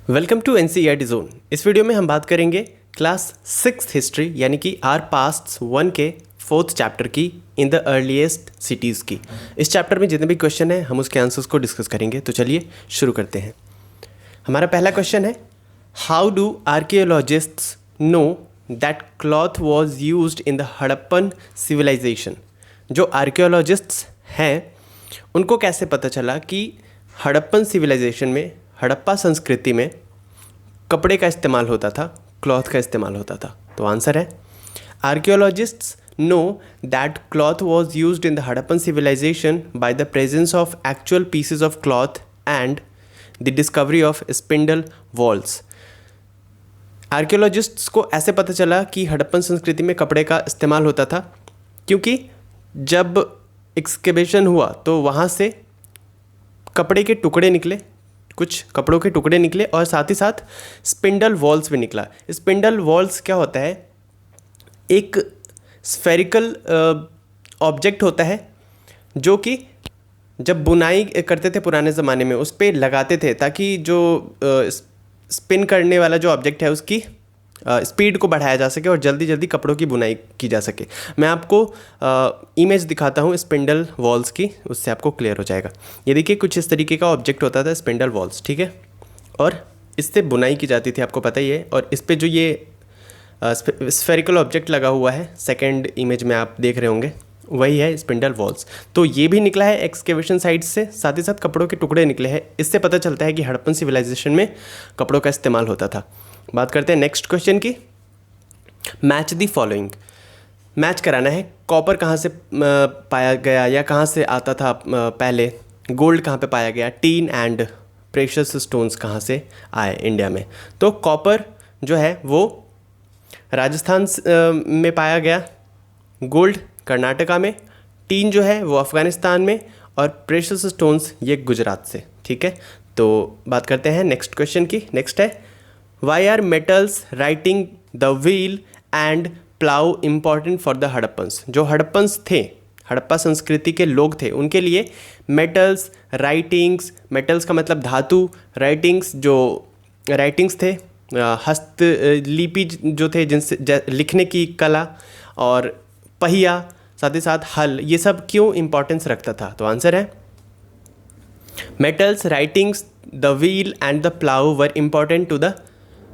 Welcome to NCERT zone. इस video में हम बात करेंगे क्लास 6 हिस्ट्री यानी कि आर पास्ट 1 के 4th चैप्टर की इन द अर्लीस्ट सिटीज़ की। इस चैप्टर में जितने भी क्वेश्चन हैं हम उसके आंसर्स को डिस्कस करेंगे। तो चलिए शुरू करते हैं। हमारा पहला क्वेश्चन है, how do archaeologists know that cloth was used in the Harappan civilisation. जो आर्कियोलॉजिस्ट्स हैं उनको कैसे पता चला कि हड़प्पन सिविलाइजेशन में, हड़प्पा संस्कृति में कपड़े का इस्तेमाल होता था, क्लॉथ का इस्तेमाल होता था। तो आंसर है, archaeologists know that cloth was used in the Harappan civilisation by the presence of actual pieces of cloth and the discovery of spindle whorls. Archaeologists को ऐसे पता चला कि हड़प्पन संस्कृति में कपड़े का इस्तेमाल होता था क्योंकि जब एक्सकेवेशन हुआ तो वहाँ से कपड़े के टुकड़े निकले, कुछ कपड़ों के टुकड़े निकले और साथ ही साथ स्पिंडल वॉल्स भी निकला। स्पिंडल वॉल्स क्या होता है? एक स्फेरिकल ऑब्जेक्ट होता है जो कि जब बुनाई करते थे पुराने ज़माने में उस पर लगाते थे ताकि जो स्पिन करने वाला जो ऑब्जेक्ट है उसकी स्पीड को बढ़ाया जा सके और जल्दी जल्दी कपड़ों की बुनाई की जा सके। मैं आपको इमेज दिखाता हूँ स्पिंडल वॉल्स की, उससे आपको क्लियर हो जाएगा। ये देखिए, कुछ इस तरीके का ऑब्जेक्ट होता था स्पिंडल वॉल्स, ठीक है, और इससे बुनाई की जाती थी, आपको पता ही है। और इस पे जो ये स्फेरिकल ऑब्जेक्ट लगा हुआ है, सेकेंड इमेज में आप देख रहे होंगे, वही है स्पिंडल वॉल्स। तो ये भी निकला है एक्सकेवेशन साइट से, साथ ही साथ कपड़ों के टुकड़े निकले हैं। इससे पता चलता है कि हड़प्पन सिविलाइजेशन में कपड़ों का इस्तेमाल होता था। बात करते हैं नेक्स्ट क्वेश्चन की। Match the following. मैच कराना है, कॉपर कहाँ से पाया गया या कहाँ से आता था पहले, गोल्ड कहाँ पे पाया गया, टीन एंड प्रेशियस स्टोन्स कहाँ से आए इंडिया में। तो कॉपर जो है वो राजस्थान में पाया गया, गोल्ड कर्नाटका में, टीन जो है वो अफ़गानिस्तान में और प्रेशियस स्टोन्स ये गुजरात से, ठीक है। तो बात करते हैं नेक्स्ट क्वेश्चन की। नेक्स्ट है, why are metals writing the wheel and plough important for the Harappans. जो हड़प्पन्स थे, हड़प्पा संस्कृति के लोग थे, उनके लिए मेटल्स, राइटिंग्स, मेटल्स का मतलब धातु, राइटिंग्स जो राइटिंग्स थे, हस्तलिपि जो थे जिनसे लिखने की कला, और पहिया, साथ ही साथ हल, ये सब क्यों इम्पोर्टेंस रखता था। तो आंसर है, metals, writings, the wheel and the plow were important to the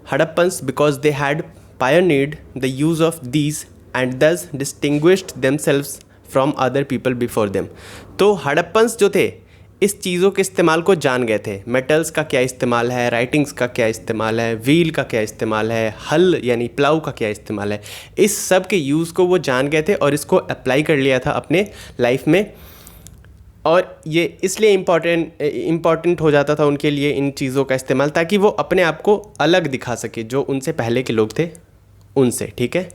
Hadappans because they had pioneered the use of these and thus distinguished themselves from other people before them। तो Harappans जो थे इस चीज़ों के इस्तेमाल को जान गए थे। मेटल्स का क्या इस्तेमाल है, राइटिंग्स का क्या इस्तेमाल है, व्हील का क्या इस्तेमाल है, हल यानी प्लाउ का क्या इस्तेमाल है, इस सब के यूज़ को वो जान गए थे और इसको अप्लाई कर लिया था अपने लाइफ में। और ये इसलिए इम्पॉर्टेंट हो जाता था उनके लिए इन चीज़ों का इस्तेमाल, ताकि वो अपने आप को अलग दिखा सके जो उनसे पहले के लोग थे उनसे, ठीक है।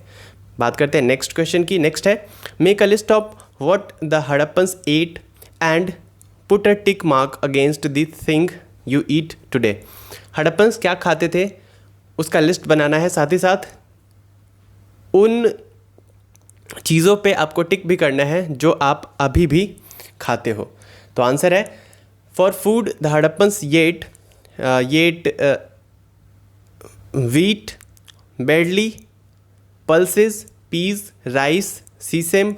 बात करते हैं नेक्स्ट क्वेश्चन की। नेक्स्ट है, make a list of what the Harappans ate and put a tick mark against the thing you eat today. Harappans क्या खाते थे उसका लिस्ट बनाना है, साथ ही साथ उन चीज़ों पे आपको टिक भी करना है जो आप अभी भी खाते हो। तो आंसर है, for food the Harappans ate wheat, barley, pulses, peas, rice, sesame,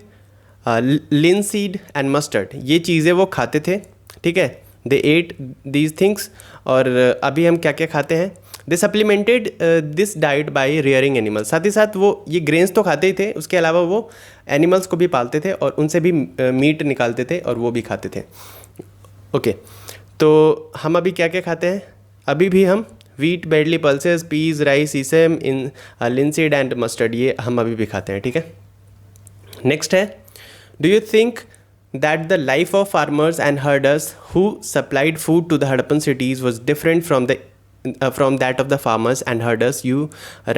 linseed and mustard. ये चीज़ें वो खाते थे, ठीक है। They ate these things. और अभी हम क्या क्या खाते हैं, they supplemented this diet by rearing animals. साथ ही साथ वो ये ग्रेन्स तो खाते ही थे, उसके अलावा वो एनिमल्स को भी पालते थे और उनसे भी मीट निकालते थे और वो भी खाते थे। ओके, तो हम अभी क्या क्या खाते हैं? अभी भी हम wheat, barley, pulses, peas, rice, sesame, in linseed and mustard, ये हम अभी भी खाते हैं, ठीक है। नेक्स्ट है, do you think that the life of farmers and herders who supplied food to the Harappan cities was different from that of the farmers and herders you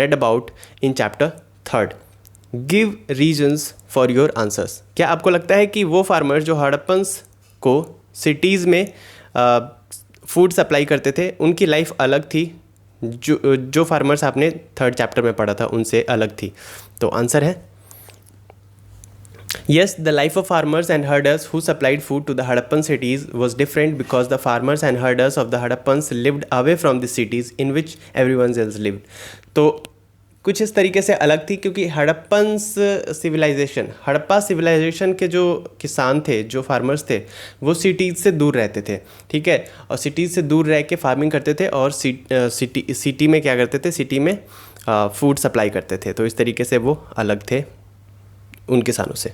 read about in chapter 3rd? Give reasons for your answers। क्या आपको लगता है कि वो farmers जो Harappans को cities में food supply करते थे उनकी लाइफ अलग थी, जो फार्मर्स आपने 3rd चैप्टर में पढ़ा था उनसे अलग थी? तो आंसर है, Yes, the life of farmers and herders who supplied food to the Harappan cities was different because the farmers and herders of the Harappans lived away from the cities in which everyone else lived. तो कुछ इस तरीके से अलग थी क्योंकि Harappa civilisation के जो किसान थे, जो फार्मर्स थे, वो सिटीज़ से दूर रहते थे, ठीक है, और सिटीज़ से दूर रह के फार्मिंग करते थे और सिटी में क्या करते थे, सिटी में फूड सप्लाई करते थे। तो इस तरीके से वो अलग थे उन किसानों से।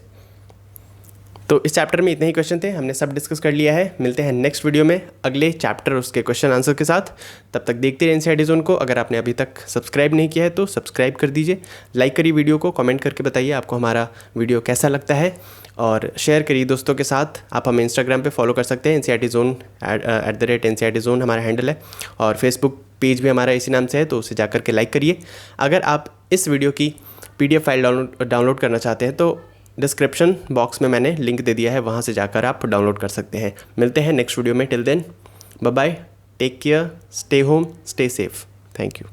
तो इस चैप्टर में इतने ही क्वेश्चन थे, हमने सब डिस्कस कर लिया है। मिलते हैं नेक्स्ट वीडियो में अगले चैप्टर उसके क्वेश्चन आंसर के साथ। तब तक देखते रहिए एनसीईआरटी जोन को। अगर आपने अभी तक सब्सक्राइब नहीं किया है तो सब्सक्राइब कर दीजिए, लाइक करिए वीडियो को, कमेंट करके बताइए आपको हमारा वीडियो कैसा लगता है, और शेयर करिए दोस्तों के साथ। आप हमें इंस्टाग्राम पर फॉलो कर सकते हैं, एनसीईआरटी जोन @NCERT जोन हमारा हैंडल है, और फेसबुक पेज भी हमारा इसी नाम से है, तो उसे जाकर के लाइक करिए। अगर आप इस वीडियो की PDF फाइल डाउनलोड करना चाहते हैं तो डिस्क्रिप्शन बॉक्स में मैंने लिंक दे दिया है, वहाँ से जाकर आप डाउनलोड कर सकते हैं। मिलते हैं नेक्स्ट वीडियो में। Till then bye bye, take care, stay home, stay safe, thank you.